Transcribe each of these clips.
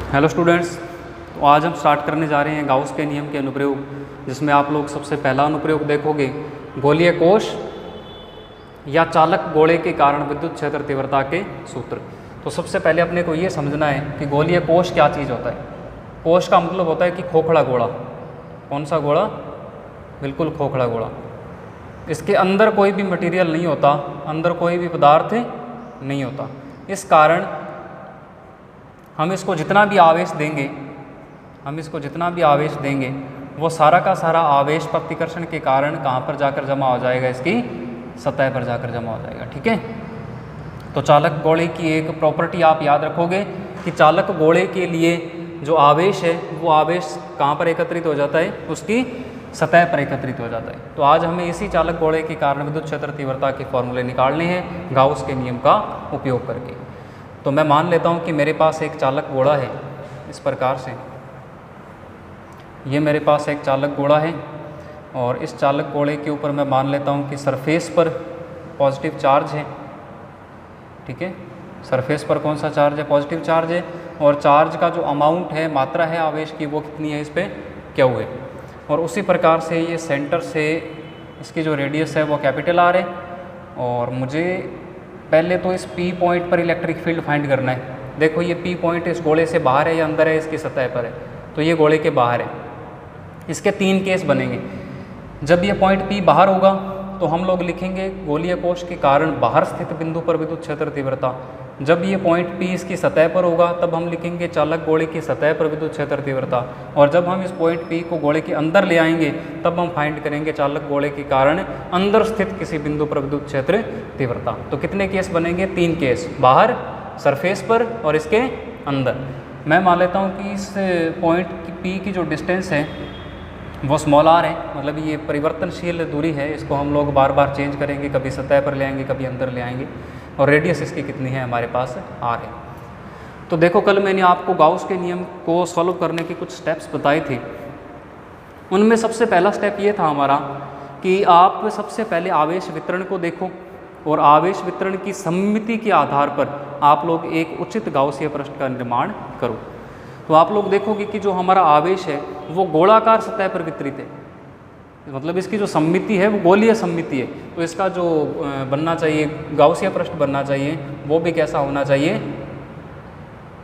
Hello students, तो आज हम स्टार्ट करने जा रहे हैं गाउस के नियम के अनुप्रयोग, जिसमें आप लोग सबसे पहला अनुप्रयोग देखोगे गोलीय कोश या चालक गोले के कारण विद्युत क्षेत्र तीव्रता के सूत्र। तो सबसे पहले अपने को ये समझना है कि गोलीय कोश क्या चीज़ होता है। कोश का मतलब होता है कि खोखला गोला। कौन सा गोला? बिल्कुल खोखला गोला। इसके अंदर कोई भी मटेरियल नहीं होता, अंदर कोई भी पदार्थ नहीं होता। इस कारण हम इसको जितना भी आवेश देंगे वो सारा का सारा आवेश प्रतिकर्षण के कारण कहाँ पर जाकर जमा हो जाएगा? इसकी सतह पर जाकर जमा हो जाएगा। ठीक है। तो चालक गोले की एक प्रॉपर्टी आप याद रखोगे कि चालक गोले के लिए जो आवेश है वो आवेश कहाँ पर एकत्रित हो जाता है? उसकी सतह पर एकत्रित हो जाता है। तो आज हमें इसी चालक गोले के कारण विद्युत क्षेत्र तीव्रता के फॉर्मूले निकालने हैं गाउस के नियम का उपयोग करके। तो मैं मान लेता हूँ कि मेरे पास एक चालक गोला है इस प्रकार से। ये मेरे पास एक चालक गोला है और इस चालक गोले के ऊपर मैं मान लेता हूँ कि सरफेस पर पॉजिटिव चार्ज है। ठीक है। सरफेस पर कौन सा चार्ज है? पॉजिटिव चार्ज है। और चार्ज का जो अमाउंट है, मात्रा है आवेश की, वो कितनी है? इस पर क्यू है। और उसी प्रकार से ये सेंटर से इसकी जो रेडियस है वो कैपिटल आर है। और मुझे पहले तो इस P पॉइंट पर इलेक्ट्रिक फील्ड फाइंड करना है। देखो ये P पॉइंट इस गोले से बाहर है या अंदर है? इसकी सतह पर है, तो ये गोले के बाहर है। इसके तीन केस बनेंगे। जब ये पॉइंट P बाहर होगा तो हम लोग लिखेंगे गोलीय कोश के कारण बाहर स्थित बिंदु पर विद्युत क्षेत्र तीव्रता। जब ये पॉइंट P इसकी सतह पर होगा तब हम लिखेंगे चालक गोले की सतह पर विद्युत क्षेत्र तीव्रता। और जब हम इस पॉइंट P को गोले के अंदर ले आएंगे तब हम फाइंड करेंगे चालक गोले के कारण अंदर स्थित किसी बिंदु पर विद्युत क्षेत्र तीव्रता। तो कितने केस बनेंगे? तीन केस, बाहर, सरफेस पर और इसके अंदर। मैं मान लेता हूँ कि इस पॉइंट P की जो डिस्टेंस है वो स्मॉल आर है, मतलब ये परिवर्तनशील दूरी है। इसको हम लोग बार बार चेंज करेंगे, कभी सतह पर ले आएंगे, कभी अंदर ले आएंगे। और रेडियस इसकी कितनी है? हमारे पास आर है। तो देखो, कल मैंने आपको गाउस के नियम को सॉल्व करने के कुछ स्टेप्स बताए थे। उनमें सबसे पहला स्टेप ये था हमारा कि आप सबसे पहले आवेश वितरण को देखो और आवेश वितरण की सममिति के आधार पर आप लोग एक उचित गाउसीय पृष्ठ का निर्माण करो। तो आप लोग देखोगे कि जो हमारा आवेश है वो गोलाकार सतह पर वितरित है, मतलब इसकी जो सममिति है वो गोलीय सममिति है। तो इसका जो बनना चाहिए, गाउसीय पृष्ठ बनना चाहिए, वो भी कैसा होना चाहिए?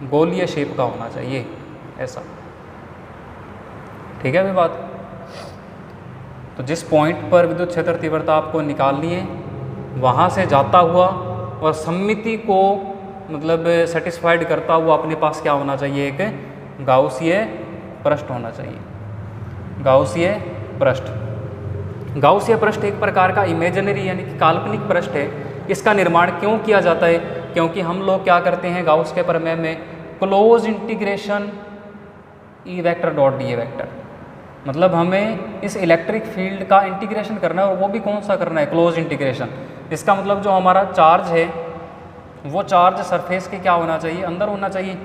गोलीय शेप का होना चाहिए, ऐसा। ठीक है अभी बात। तो जिस पॉइंट पर विद्युत क्षेत्र तीव्रता आपको निकालनी है वहाँ से जाता हुआ और सममिति को मतलब सेटिस्फाइड करता हुआ अपने पास क्या होना चाहिए? एक गाउसीय पृष्ठ होना चाहिए। गाउसीय पृष्ठ। गाउसीय पृष्ठ एक प्रकार का इमेजिनरी यानी कि काल्पनिक पृष्ठ है। इसका निर्माण क्यों किया जाता है? क्योंकि हम लोग क्या करते हैं गाउस के प्रमेय में, close integration E vector dot D ए वेक्टर, मतलब हमें इस इलेक्ट्रिक फील्ड का इंटीग्रेशन करना है। और वो भी कौन सा करना है? Close integration. इसका मतलब जो हमारा चार्ज है वो चार्ज सरफेस के क्या होना चाहिए? अंदर होना चाहिए।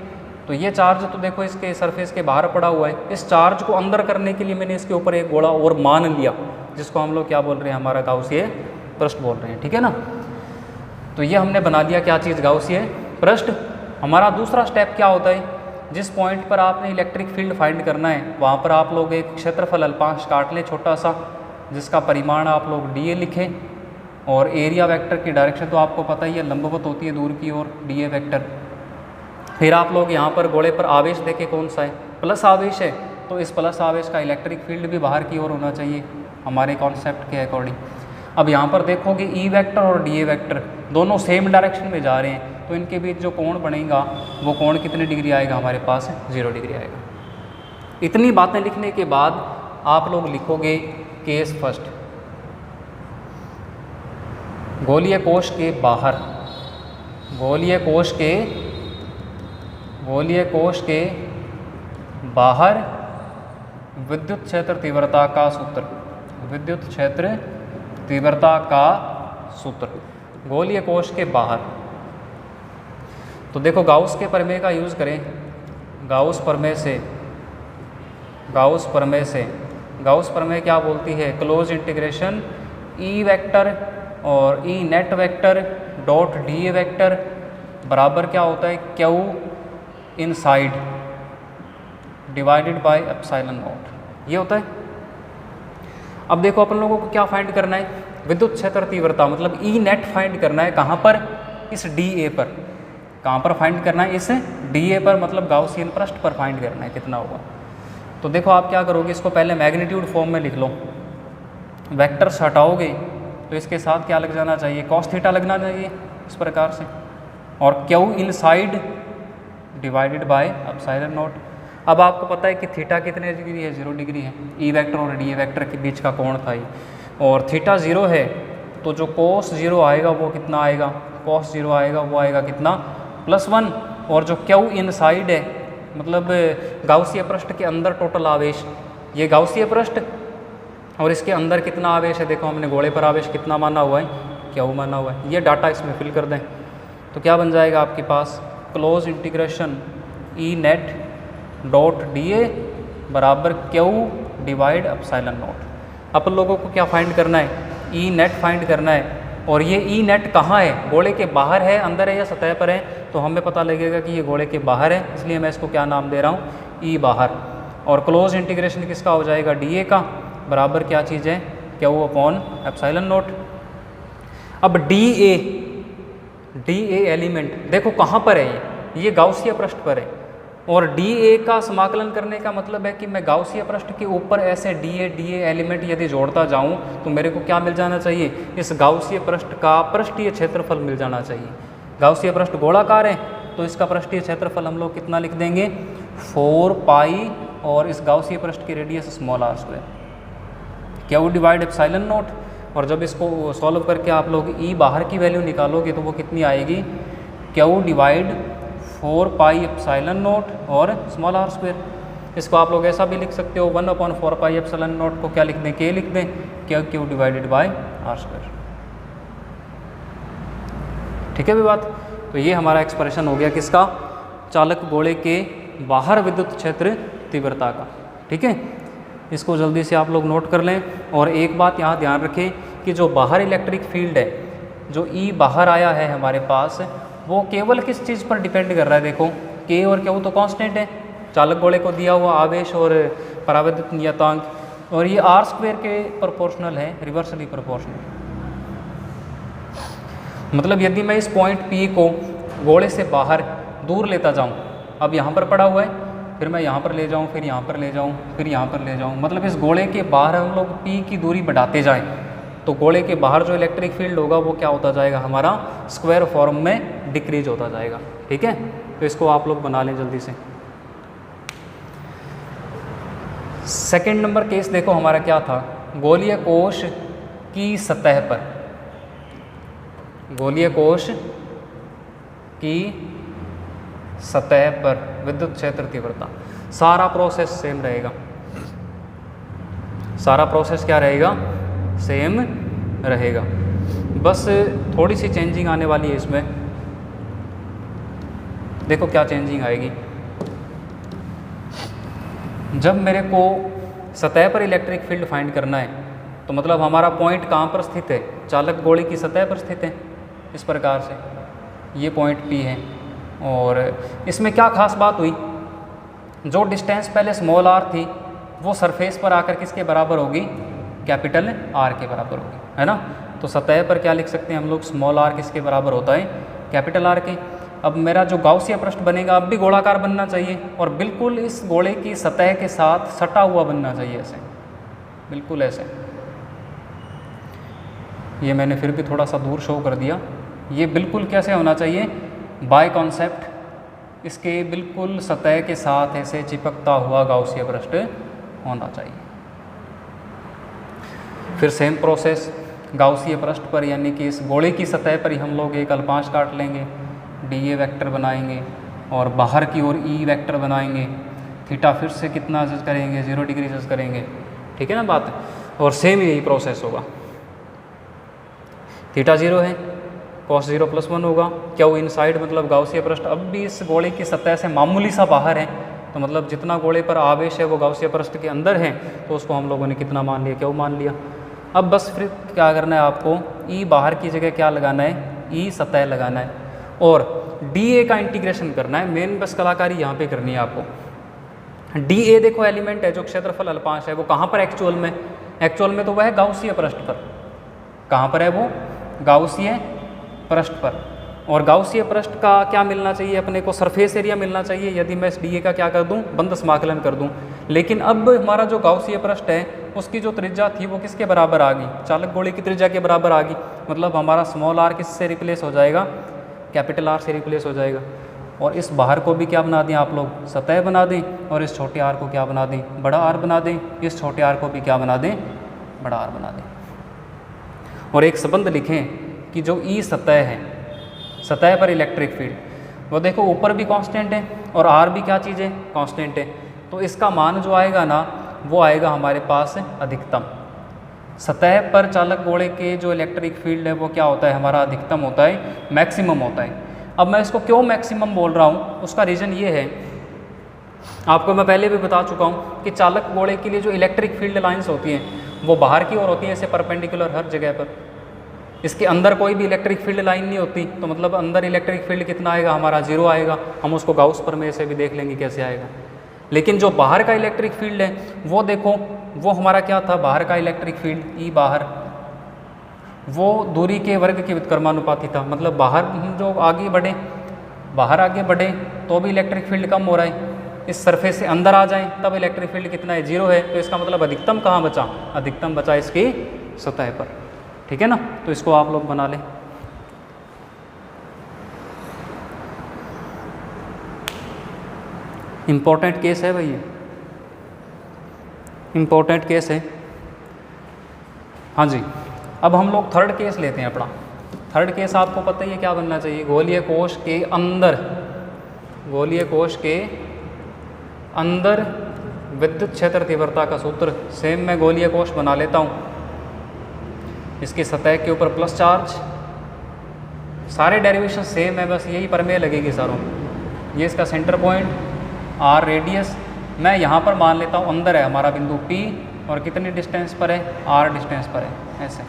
तो ये चार्ज तो देखो इसके सरफेस के बाहर पड़ा हुआ है। इस चार्ज को अंदर करने के लिए मैंने इसके ऊपर एक गोला और मान लिया, जिसको हम लोग क्या बोल रहे हैं? हमारा गाउसीय पृष्ठ बोल रहे हैं। ठीक है ना। तो ये हमने बना लिया क्या चीज़? गाउसीय पृष्ठ। हमारा दूसरा स्टेप क्या होता है? जिस पॉइंट पर आपने इलेक्ट्रिक फील्ड फाइंड करना है वहाँ पर आप लोग एक क्षेत्रफल अल्पांश काट लें छोटा सा, जिसका परिमाण आप लोग dA लिखें। और एरिया वेक्टर की डायरेक्शन तो आपको पता ही है, लंबवत होती है दूर की ओर, dA वेक्टर। फिर आप लोग यहाँ पर गोले पर आवेश देखें कौन सा है? प्लस आवेश है, तो इस प्लस आवेश का इलेक्ट्रिक फील्ड भी बाहर की ओर होना चाहिए हमारे कॉन्सेप्ट के अकॉर्डिंग। अब यहाँ पर देखोगे ई वेक्टर और dA वेक्टर दोनों सेम डायरेक्शन में जा रहे हैं, तो इनके बीच जो कोण बनेगा वो कोण कितने डिग्री आएगा? हमारे पास 0 डिग्री आएगा। इतनी बातें लिखने के बाद आप लोग लिखोगे केस फर्स्ट, गोलीय कोश के बाहर, गोलीय कोश के बाहर विद्युत क्षेत्र तीव्रता का सूत्र, विद्युत क्षेत्र तीव्रता का सूत्र, गोलीय कोश के बाहर। तो देखो गाउस के प्रमेय का यूज़ करें। गाउस प्रमेय क्या बोलती है? क्लोज इंटीग्रेशन ई वेक्टर और E net vector dot dA vector बराबर क्या होता है? Q inside divided by epsilon naught, ये होता है। अब देखो अपन लोगों को क्या फाइंड करना है, विद्युत क्षेत्र तीव्रता मतलब ई नेट फाइंड करना है। कहाँ पर? इस डी ए पर। कहाँ पर फाइंड करना है? इस डी ए पर, मतलब गाउसियन पृष्ठ पर फाइंड करना है कितना होगा। तो देखो आप क्या करोगे, इसको पहले मैग्नीट्यूड फॉर्म में लिख लो। वेक्टर्स हटाओगे तो इसके साथ क्या लग जाना चाहिए, कॉस थीटा लगना चाहिए इस प्रकार से, और Q inside divided by epsilon not. अब आपको पता है कि थीटा कितने डिग्री है, 0 डिग्री है। ई वेक्टर और डी वेक्टर के बीच का कोण था ये, और थीटा 0 है तो जो कोस 0 आएगा वो कितना आएगा, कोस 0 आएगा वो आएगा कितना, +1। और जो क्यू इनसाइड है मतलब गाउसीय पृष्ठ के अंदर टोटल आवेश, ये गाउसीय पृष्ठ और इसके अंदर कितना आवेश है, देखो हमने गोले पर आवेश कितना माना हुआ है, क्यू माना हुआ है। ये डाटा इसमें फिल कर दें तो क्या बन जाएगा आपके पास, close integration E net dot D A बराबर क्यू डिवाइड एप्सिलॉन नॉट। अपन लोगों को क्या फाइंड करना है, ई नेट फाइंड करना है। और ये ई नेट कहाँ है, गोले के बाहर है, अंदर है या सतह पर है, तो हमें पता लगेगा कि ये गोले के बाहर है, इसलिए मैं इसको क्या नाम दे रहा हूँ, ई बाहर। और क्लोज इंटीग्रेशन किसका हो जाएगा, डी ए का, बराबर क्या चीज़ है, क्यू अपॉन एप्सिलॉन नॉट। अब डी ए एलिमेंट देखो कहाँ पर है, ये गाउसीय पृष्ठ पर है। और डी ए का समाकलन करने का मतलब है कि मैं गाउसीय पृष्ठ के ऊपर ऐसे डी ए एलिमेंट यदि जोड़ता जाऊं तो मेरे को क्या मिल जाना चाहिए, इस गाउसीय पृष्ठ का पृष्ठीय क्षेत्रफल मिल जाना चाहिए। गाउसीय पृष्ठ गोलाकार है तो इसका पृष्ठीय क्षेत्रफल हम लोग कितना लिख देंगे, 4 पाई, और इस गाउसीय पृष्ठ की radius small r square, Q divide epsilon not. और जब इसको सॉल्व करके आप लोग ई बाहर की वैल्यू निकालोगे तो वो कितनी आएगी, Q divide 4 pi epsilon not और स्मॉल r स्क्वायर। इसको आप लोग ऐसा भी लिख सकते हो, 1/4 पाई एप्सिलॉन नॉट को क्या लिख दें, के लिख दें, Q divided by r square. ठीक है भी बात। तो ये हमारा एक्सप्रेशन हो गया किसका, चालक गोले के बाहर विद्युत क्षेत्र तीव्रता का। ठीक है, इसको जल्दी से आप लोग नोट कर लें। और एक बात यहाँ ध्यान रखें कि जो बाहर इलेक्ट्रिक फील्ड है, जो ई बाहर आया है हमारे पास, वो केवल किस चीज़ पर डिपेंड कर रहा है, देखो के और क्यू तो कांस्टेंट है, चालक गोले को दिया हुआ आवेश और परावैद्युत नियतांक, और ये r स्क्वायर के प्रोपोर्शनल है, रिवर्सली प्रोपोर्शनल। मतलब यदि मैं इस पॉइंट P को गोले से बाहर दूर लेता जाऊं, अब यहाँ पर पड़ा हुआ है, फिर मैं यहाँ पर ले जाऊँ, फिर यहाँ पर ले जाऊँ, फिर यहाँ पर ले जाऊँ, मतलब इस गोले के बाहर हम लोग P की दूरी बढ़ाते जाएं तो गोले के बाहर जो इलेक्ट्रिक फील्ड होगा वो क्या होता जाएगा, हमारा स्क्वायर फॉर्म में डिक्रीज होता जाएगा। ठीक है, तो इसको आप लोग बना लें जल्दी से। सेकंड नंबर केस देखो हमारा क्या था, गोलीय कोश की सतह पर, गोलीय कोश की सतह पर विद्युत क्षेत्र तीव्रता, सारा प्रोसेस सेम रहेगा, सारा प्रोसेस क्या रहेगा, सेम रहेगा, बस थोड़ी सी चेंजिंग आने वाली है इसमें। देखो क्या चेंजिंग आएगी, जब मेरे को सतह पर इलेक्ट्रिक फील्ड फाइंड करना है तो मतलब हमारा पॉइंट कहाँ पर स्थित है, चालक गोले की सतह पर स्थित है, इस प्रकार से ये पॉइंट P है। और इसमें क्या खास बात हुई, जो डिस्टेंस पहले स्मॉल r थी वो सरफेस पर आकर किसके बराबर होगी, कैपिटल R के बराबर होगी, है ना। तो सतह पर क्या लिख सकते हैं हम लोग, स्मॉल r किसके बराबर होता है, कैपिटल R के। अब मेरा जो गाउसीय पृष्ठ बनेगा अब भी गोलाकार बनना चाहिए और बिल्कुल इस गोले की सतह के साथ सटा हुआ बनना चाहिए, ऐसे बिल्कुल ऐसे। ये मैंने फिर भी थोड़ा सा दूर शो कर दिया, ये बिल्कुल कैसे होना चाहिए, बाय कॉन्सेप्ट इसके बिल्कुल सतह के साथ ऐसे चिपकता हुआ गाउसीय पृष्ठ होना चाहिए। फिर सेम प्रोसेस गाउसीय पृष्ठ पर यानी कि इस गोले की सतह पर ही हम लोग एक अल्पांश काट लेंगे, डी ए वेक्टर बनाएंगे और बाहर की ओर ई वेक्टर बनाएंगे, थीटा फिर से कितना जज करेंगे, 0 डिग्री जज करेंगे। ठीक है ना बात, और सेम यही प्रोसेस होगा, थीटा 0 है, cos 0 + 1 होगा, क्यू इनसाइड मतलब गाउसीय पृष्ठ अब भी इस गोले की सतह से मामूली सा बाहर है, तो मतलब जितना गोले पर आवेश है वो गाउसीय पृष्ठ के अंदर है, तो उसको हम लोगों ने कितना मान लिया, क्यू मान लिया। अब बस फिर क्या करना है आपको, ई बाहर की जगह क्या लगाना है, ई सतह लगाना है और डी ए का इंटीग्रेशन करना है। मेन बस कलाकारी यहाँ पे करनी है आपको। डी ए देखो एलिमेंट है जो क्षेत्रफल अल्पांश है, वो कहाँ पर एक्चुअल में? एक्चुअल में तो वह है गाउसीय पृष्ठ पर। कहाँ पर है वो? गाउसीय पृष्ठ पर। और गाउसीय पृष्ठ का क्या मिलना चाहिए अपने को? सरफेस एरिया मिलना चाहिए यदि मैं इस डी ए का क्या कर दूँ? बंद समाकलन कर दूँ। लेकिन अब हमारा जो गाउसीय पृष्ठ है उसकी जो त्रिज्या थी वो किसके बराबर आ गई? चालक गोले की त्रिज्या के बराबर आ गई। मतलब हमारा स्मॉल आर किससे रिप्लेस हो जाएगा? कैपिटल आर से रिप्लेस हो जाएगा। और इस बाहर को भी क्या बना दें आप लोग? सतह बना दें। और इस छोटे आर को क्या बना दें? बड़ा आर बना दें। इस छोटे आर को भी क्या बना दें? बड़ा आर बना दें। और एक संबंध लिखें कि जो ई सतह है, सतह पर इलेक्ट्रिक फील्ड, वो देखो ऊपर भी कांस्टेंट है और आर भी क्या चीज़ है? कांस्टेंट है। तो इसका मान जो आएगा ना वो आएगा हमारे पास अधिकतम। सतह पर चालक गोले के जो इलेक्ट्रिक फील्ड है वो क्या होता है? हमारा अधिकतम होता है, मैक्सिमम होता है। अब मैं इसको क्यों मैक्सिमम बोल रहा हूँ, उसका रीज़न ये है, आपको मैं पहले भी बता चुका हूँ कि चालक गोले के लिए जो इलेक्ट्रिक फील्ड लाइंस होती हैं वो बाहर की ओर होती हैं, ऐसे परपेंडिकुलर हर जगह पर। इसके अंदर कोई भी इलेक्ट्रिक फील्ड लाइन नहीं होती, तो मतलब अंदर इलेक्ट्रिक फील्ड कितना आएगा? हमारा 0 आएगा। हम उसको गाउस प्रमेय से भी देख लेंगे कैसे आएगा। लेकिन जो बाहर का इलेक्ट्रिक फील्ड है वो देखो, वो हमारा क्या था? बाहर का इलेक्ट्रिक फील्ड ई बाहर, वो दूरी के वर्ग के व्युत्क्रमानुपाती था। मतलब बाहर जो आगे बढ़े, बाहर आगे बढ़े तो भी इलेक्ट्रिक फील्ड कम हो रहा है। इस सरफेस से अंदर आ जाएं तब इलेक्ट्रिक फील्ड कितना है? 0 है। तो इसका मतलब अधिकतम कहाँ बचा? अधिकतम बचा इसकी सतह पर। ठीक है ना? तो इसको आप लोग बना लें। इम्पोर्टेंट केस है भाई, ये इम्पोर्टेंट केस है। हाँ जी, अब हम लोग थर्ड केस लेते हैं अपना। थर्ड केस आपको पता ही है क्या बनना चाहिए? गोलीय कोश के अंदर, गोलीय कोश के अंदर विद्युत क्षेत्र तीव्रता का सूत्र। सेम मैं गोलीय कोश बना लेता हूँ। इसकी सतह के ऊपर प्लस चार्ज, सारे डेरिवेशन सेम है, बस यही प्रमेय लगेगी सारों। ये इसका सेंटर पॉइंट, आर रेडियस, मैं यहाँ पर मान लेता हूँ अंदर है हमारा बिंदु P, और कितनी डिस्टेंस पर है? R डिस्टेंस पर है। ऐसे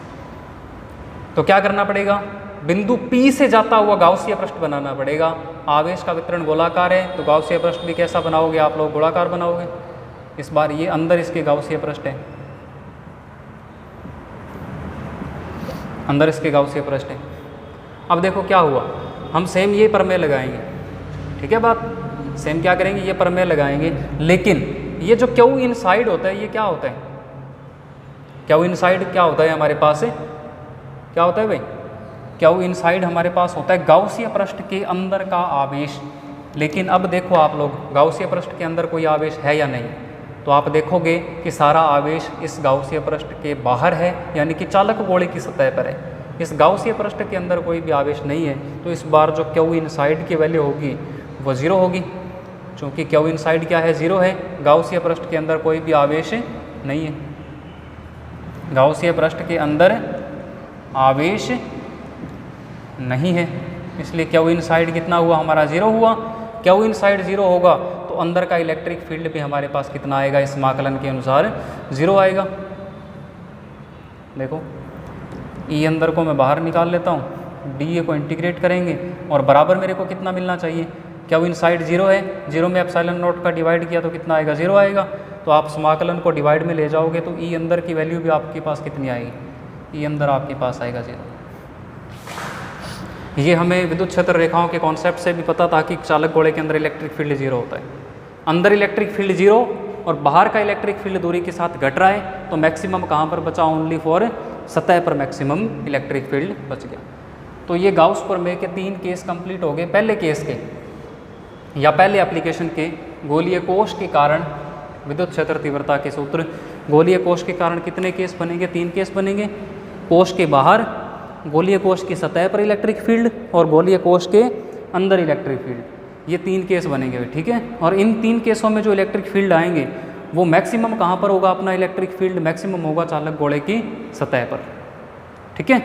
तो क्या करना पड़ेगा? बिंदु P से जाता हुआ गाउसीय पृष्ठ बनाना पड़ेगा। आवेश का वितरण गोलाकार है तो गाउसीय पृष्ठ भी कैसा बनाओगे आप लोग? गोलाकार बनाओगे। इस बार ये अंदर इसके गाउसीय पृष्ठ है, अंदर इसके गाउसीय पृष्ठ है। अब देखो क्या हुआ, हम सेम ये प्रमेय लगाएंगे। ठीक है बात? सेम क्या करेंगे? ये प्रमेय लगाएंगे। लेकिन ये जो क्यू इनसाइड होता है ये क्या होता है? क्यू इनसाइड क्या होता है हमारे पास? क्या होता है भाई? क्यू इनसाइड हमारे पास होता है गाउसीय पृष्ठ के अंदर का आवेश। लेकिन अब देखो आप लोग, गाउसीय पृष्ठ के अंदर कोई आवेश है या नहीं? तो आप देखोगे कि सारा आवेश इस गाउसीय पृष्ठ के बाहर है, यानी कि चालक गोले की सतह पर है। इस गाउसीय पृष्ठ के अंदर कोई भी आवेश नहीं है। तो इस बार जो क्यू इनसाइड की वैल्यू होगी वो 0 होगी, क्योंकि क्यू इनसाइड क्या है? 0 है। गाउसीय पृष्ठ के अंदर कोई भी आवेश नहीं है। गाउसीय पृष्ठ के अंदर आवेश नहीं है, इसलिए क्यू इनसाइड कितना हुआ? हमारा 0 हुआ। क्यू इनसाइड 0 होगा तो अंदर का इलेक्ट्रिक फील्ड भी हमारे पास कितना आएगा? इस समाकलन के अनुसार 0 आएगा। देखो ई अंदर को मैं बाहर निकाल लेता हूँ, डी ए को इंटीग्रेट करेंगे और बराबर मेरे को कितना मिलना चाहिए? क्यू इनसाइड 0 है, 0 में एप्सिलॉन नॉट का डिवाइड किया तो कितना आएगा? 0 आएगा। तो आप समाकलन को डिवाइड में ले जाओगे तो ई अंदर की वैल्यू भी आपके पास कितनी आएगी? ई अंदर आपके पास आएगा 0। ये हमें विद्युत क्षेत्र रेखाओं के कॉन्सेप्ट से भी पता था कि चालक गोले के अंदर इलेक्ट्रिक फील्ड 0 होता है। अंदर इलेक्ट्रिक फील्ड 0 और बाहर का इलेक्ट्रिक फील्ड दूरी के साथ घट रहा है, तो मैक्सिमम कहाँ पर बचा? ओनली फॉर सतह पर मैक्सिमम इलेक्ट्रिक फील्ड बच गया। तो ये गाउस प्रमेय के 3 केस कंप्लीट हो गए। पहले केस के या पहले एप्लीकेशन के, गोलीय कोश के कारण विद्युत क्षेत्र तीव्रता के सूत्र। गोलीय कोश के कारण कितने केस बनेंगे? 3 केस बनेंगे। कोश के बाहर, गोलीय कोश की सतह पर इलेक्ट्रिक फील्ड और गोलीय कोश के अंदर इलेक्ट्रिक फील्ड, ये 3 केस बनेंगे। ठीक है? और इन 3 केसों में जो इलेक्ट्रिक फील्ड आएंगे वो मैक्सिमम कहाँ पर होगा? अपना इलेक्ट्रिक फील्ड मैक्सिमम होगा चालक गोले की सतह पर। ठीक है?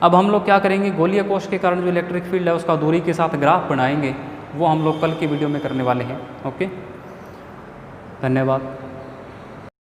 अब हम लोग क्या करेंगे? गोलीय कोश के कारण जो इलेक्ट्रिक फील्ड है उसका दूरी के साथ ग्राफ बनाएंगे, वो हम लोग कल की वीडियो में करने वाले हैं। ओके, धन्यवाद।